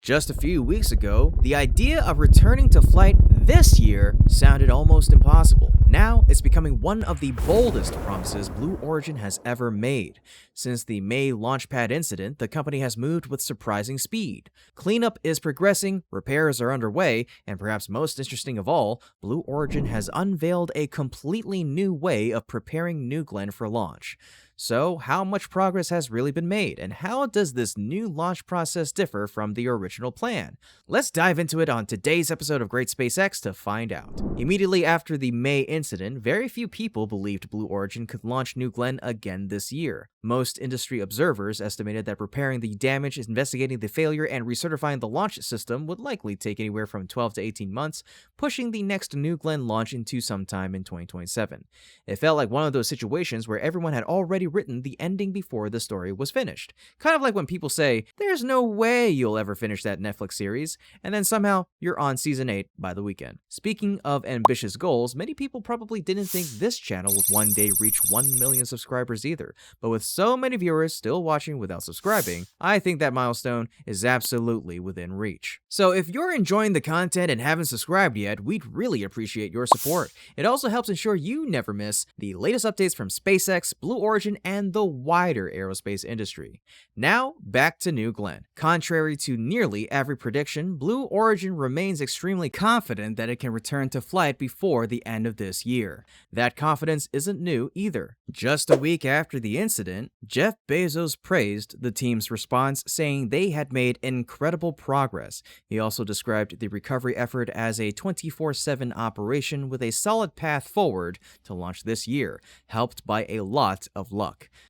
Just a few weeks ago, the idea of returning to flight this year sounded almost impossible. Now, it's becoming one of the boldest promises Blue Origin has ever made. Since the May launchpad incident, the company has moved with surprising speed. Cleanup is progressing, repairs are underway, and perhaps most interesting of all, Blue Origin has unveiled a completely new way of preparing New Glenn for launch. So, how much progress has really been made, and how does this new launch process differ from the original plan? Let's dive into it on today's episode of Great SPACEX to find out. Immediately after the May incident, very few people believed Blue Origin could launch New Glenn again this year. Most industry observers estimated that repairing the damage, investigating the failure, and recertifying the launch system would likely take anywhere from 12 to 18 months, pushing the next New Glenn launch into sometime in 2027. It felt like one of those situations where everyone had already written the ending before the story was finished. Kind of like when people say, there's no way you'll ever finish that Netflix series, and then somehow you're on season 8 by the weekend. Speaking of ambitious goals, many people probably didn't think this channel would one day reach 1 million subscribers either, but with so many viewers still watching without subscribing, I think that milestone is absolutely within reach. So if you're enjoying the content and haven't subscribed yet, we'd really appreciate your support. It also helps ensure you never miss the latest updates from SpaceX, Blue Origin, and the wider aerospace industry. Now, back to New Glenn. Contrary to nearly every prediction, Blue Origin remains extremely confident that it can return to flight before the end of this year. That confidence isn't new either. Just a week after the incident, Jeff Bezos praised the team's response, saying they had made incredible progress. He also described the recovery effort as a 24/7 operation with a solid path forward to launch this year, helped by a lot of luck.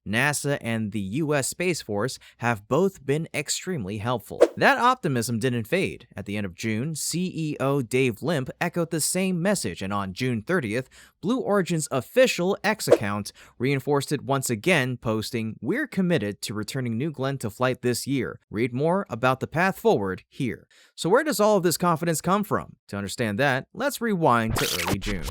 NASA and the US Space Force have both been extremely helpful. That optimism didn't fade. At the end of June, CEO Dave Limp echoed the same message, and on June 30th, Blue Origin's official X account reinforced it once again, posting, "We're committed to returning New Glenn to flight this year. Read more about the path forward here." So where does all of this confidence come from? To understand that, let's rewind to early June.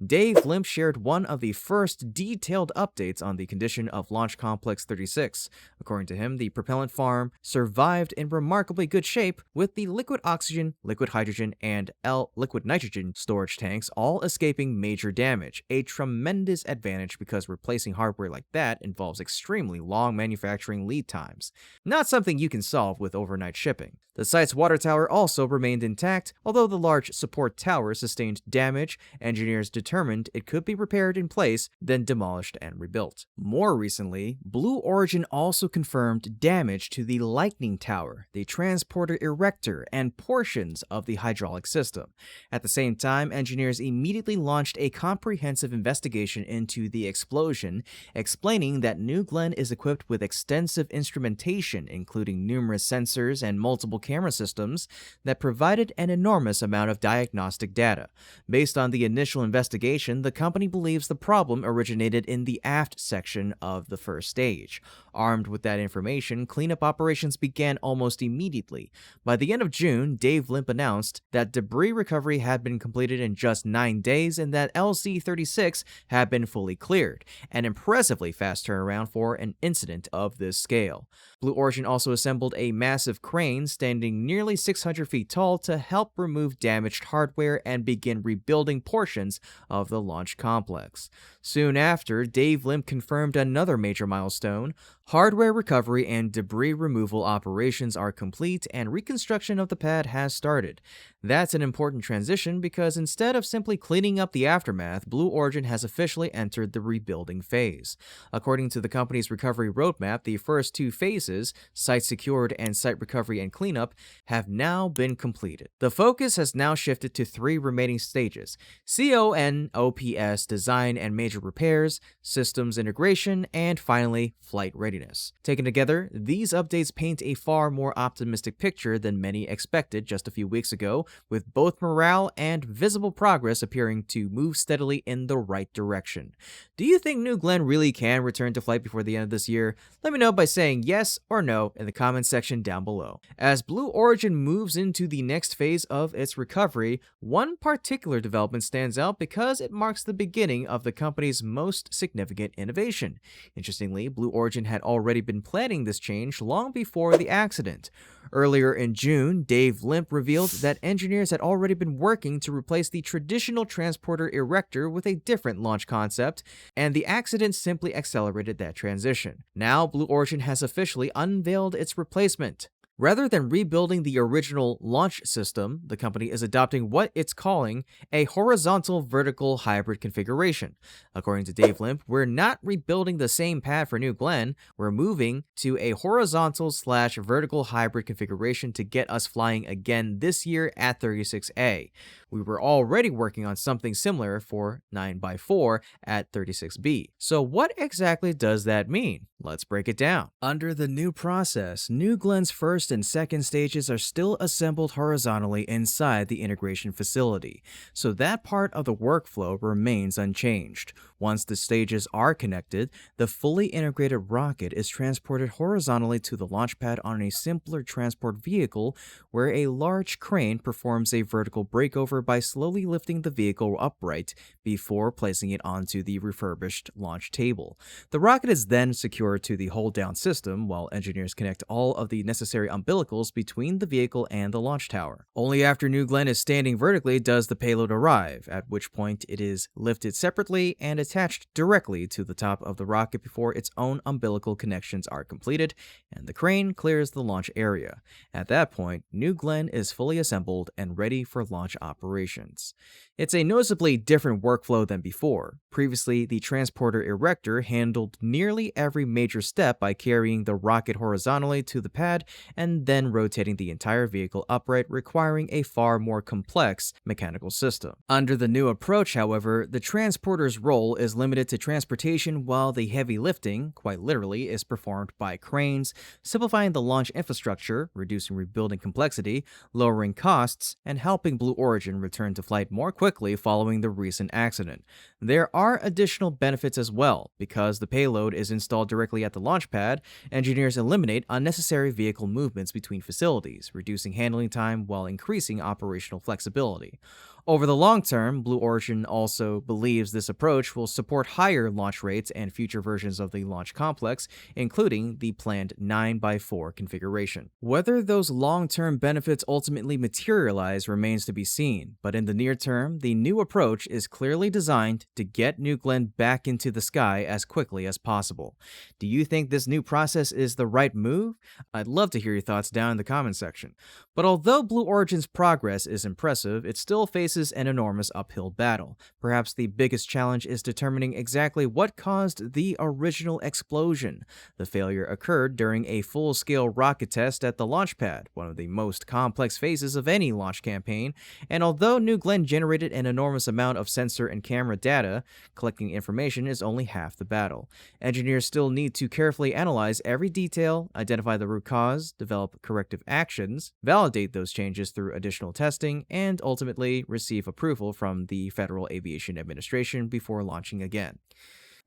Dave Limp shared one of the first detailed updates on the condition of Launch Complex 36. According to him, the propellant farm survived in remarkably good shape, with the liquid oxygen, liquid hydrogen, and liquid nitrogen storage tanks all escaping major damage, a tremendous advantage because replacing hardware like that involves extremely long manufacturing lead times, not something you can solve with overnight shipping. The site's water tower also remained intact, although the large support tower sustained damage. Engineers determined it could be repaired in place, then demolished and rebuilt. More recently, Blue Origin also confirmed damage to the Lightning Tower, the transporter erector, and portions of the hydraulic system. At the same time, engineers immediately launched a comprehensive investigation into the explosion, explaining that New Glenn is equipped with extensive instrumentation, including numerous sensors and multiple camera systems that provided an enormous amount of diagnostic data. Based on the initial investigation, the company believes the problem originated in the aft section of the first stage. Armed with that information, cleanup operations began almost immediately. By the end of June, Dave Limp announced that debris recovery had been completed in just 9 days and that LC-36 had been fully cleared, an impressively fast turnaround for an incident of this scale. Blue Origin also assembled a massive crane standing nearly 600 feet tall to help remove damaged hardware and begin rebuilding portions of the launch complex. Soon after, Dave Limp confirmed another major milestone. Hardware recovery and debris removal operations are complete and reconstruction of the pad has started. That's an important transition because instead of simply cleaning up the aftermath, Blue Origin has officially entered the rebuilding phase. According to the company's recovery roadmap, the first 2 phases, site secured and site recovery and cleanup, have now been completed. The focus has now shifted to 3 remaining stages: CONOPS, design and major repairs, systems integration, and finally, flight readiness. Taken together, these updates paint a far more optimistic picture than many expected just a few weeks ago, with both morale and visible progress appearing to move steadily in the right direction. Do you think New Glenn really can return to flight before the end of this year? Let me know by saying yes or no in the comments section down below. As Blue Origin moves into the next phase of its recovery, one particular development stands out because because it marks the beginning of the company's most significant innovation. Interestingly, Blue Origin had already been planning this change long before the accident. Earlier in June, Dave Limp revealed that engineers had already been working to replace the traditional transporter erector with a different launch concept, and the accident simply accelerated that transition. Now, Blue Origin has officially unveiled its replacement. Rather than rebuilding the original launch system, the company is adopting what it's calling a horizontal-vertical hybrid configuration. According to Dave Limp, we're not rebuilding the same pad for New Glenn, we're moving to a horizontal/vertical hybrid configuration to get us flying again this year at 36A. We were already working on something similar for 9x4 at 36B. So what exactly does that mean? Let's break it down. Under the new process, New Glenn's first and second stages are still assembled horizontally inside the integration facility, so that part of the workflow remains unchanged. Once the stages are connected, the fully integrated rocket is transported horizontally to the launch pad on a simpler transport vehicle where a large crane performs a vertical breakover by slowly lifting the vehicle upright before placing it onto the refurbished launch table. The rocket is then secured to the hold-down system while engineers connect all of the necessary umbilicals between the vehicle and the launch tower. Only after New Glenn is standing vertically does the payload arrive, at which point it is lifted separately and attached directly to the top of the rocket before its own umbilical connections are completed and the crane clears the launch area. At that point, New Glenn is fully assembled and ready for launch operations. It's a noticeably different workflow than before. Previously, the transporter erector handled nearly every major step by carrying the rocket horizontally to the pad and then rotating the entire vehicle upright, requiring a far more complex mechanical system. Under the new approach, however, the transporter's role is limited to transportation while the heavy lifting, quite literally, is performed by cranes, simplifying the launch infrastructure, reducing rebuilding complexity, lowering costs, and helping Blue Origin return to flight more quickly following the recent accident. There are additional benefits as well. Because the payload is installed directly at the launch pad, engineers eliminate unnecessary vehicle movements between facilities, reducing handling time while increasing operational flexibility. Over the long term, Blue Origin also believes this approach will support higher launch rates and future versions of the launch complex, including the planned 9x4 configuration. Whether those long-term benefits ultimately materialize remains to be seen, but in the near term, the new approach is clearly designed to get New Glenn back into the sky as quickly as possible. Do you think this new process is the right move? I'd love to hear your thoughts down in the comment section. But although Blue Origin's progress is impressive, it still faces an enormous uphill battle. Perhaps the biggest challenge is determining exactly what caused the original explosion. The failure occurred during a full-scale rocket test at the launch pad, one of the most complex phases of any launch campaign, and although New Glenn generated an enormous amount of sensor and camera data, collecting information is only half the battle. Engineers still need to carefully analyze every detail, identify the root cause, develop corrective actions, validate those changes through additional testing, and ultimately receive approval from the Federal Aviation Administration before launching again.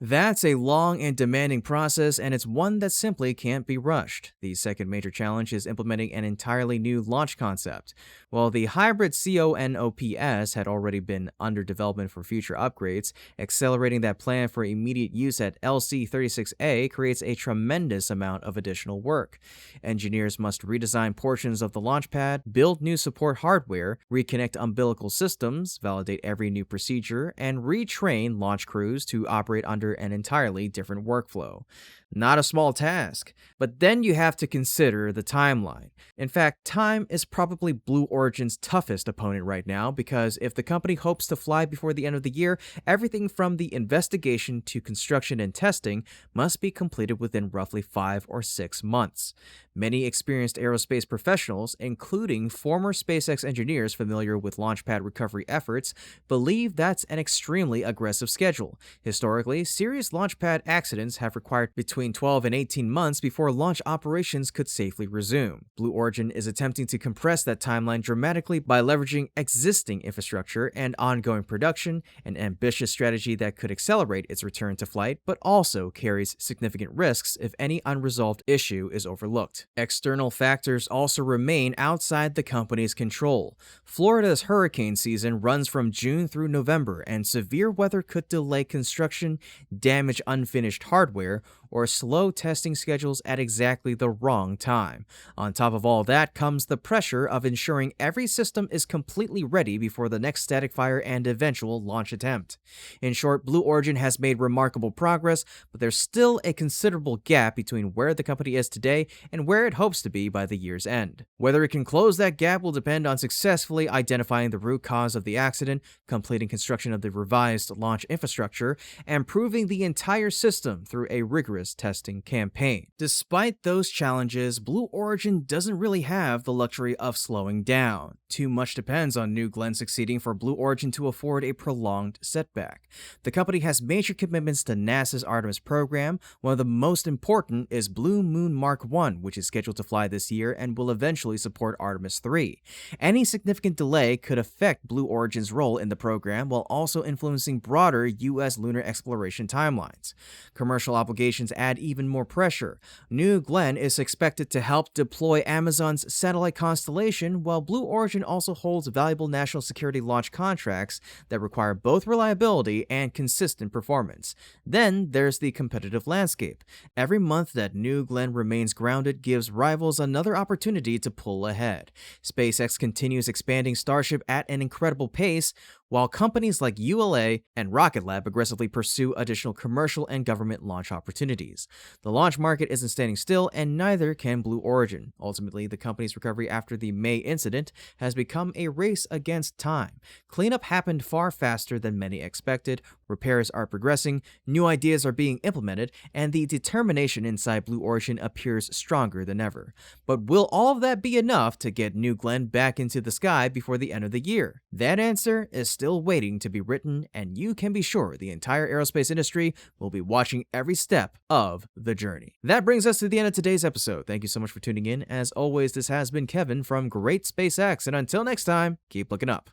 That's a long and demanding process, and it's one that simply can't be rushed. The second major challenge is implementing an entirely new launch concept. While the hybrid CONOPS had already been under development for future upgrades, accelerating that plan for immediate use at LC-36A creates a tremendous amount of additional work. Engineers must redesign portions of the launch pad, build new support hardware, reconnect umbilical systems, validate every new procedure, and retrain launch crews to operate under an entirely different workflow. Not a small task, but then you have to consider the timeline. In fact, time is probably Blue Origin's toughest opponent right now because if the company hopes to fly before the end of the year, everything from the investigation to construction and testing must be completed within roughly 5 or 6 months. Many experienced aerospace professionals, including former SPACEX engineers familiar with launch pad recovery efforts, believe that's an extremely aggressive schedule. Historically, serious launch pad accidents have required between 12 and 18 months before launch operations could safely resume. Blue Origin is attempting to compress that timeline dramatically by leveraging existing infrastructure and ongoing production, an ambitious strategy that could accelerate its return to flight, but also carries significant risks if any unresolved issue is overlooked. External factors also remain outside the company's control. Florida's hurricane season runs from June through November, and severe weather could delay construction, damage unfinished hardware, or slow testing schedules at exactly the wrong time. On top of all that comes the pressure of ensuring every system is completely ready before the next static fire and eventual launch attempt. In short, Blue Origin has made remarkable progress, but there's still a considerable gap between where the company is today and where it hopes to be by the year's end. Whether it can close that gap will depend on successfully identifying the root cause of the accident, completing construction of the revised launch infrastructure, and proving the entire system through a rigorous testing campaign. Despite those challenges, Blue Origin doesn't really have the luxury of slowing down. Too much depends on New Glenn succeeding for Blue Origin to afford a prolonged setback. The company has major commitments to NASA's Artemis program. One of the most important is Blue Moon Mark 1, which is scheduled to fly this year and will eventually support Artemis 3. Any significant delay could affect Blue Origin's role in the program while also influencing broader U.S. lunar exploration timelines. Commercial obligations add even more pressure. New Glenn is expected to help deploy Amazon's satellite constellation, while Blue Origin also holds valuable national security launch contracts that require both reliability and consistent performance. Then there's the competitive landscape. Every month that New Glenn remains grounded gives rivals another opportunity to pull ahead. SpaceX continues expanding Starship at an incredible pace, while companies like ULA and Rocket Lab aggressively pursue additional commercial and government launch opportunities. The launch market isn't standing still, and neither can Blue Origin. Ultimately, the company's recovery after the May incident has become a race against time. Cleanup happened far faster than many expected, repairs are progressing, new ideas are being implemented, and the determination inside Blue Origin appears stronger than ever. But will all of that be enough to get New Glenn back into the sky before the end of the year? That answer is still waiting to be written, and you can be sure the entire aerospace industry will be watching every step of the journey. That brings us to the end of today's episode. Thank you so much for tuning in. As always, this has been Kevin from Great SpaceX, and until next time, keep looking up.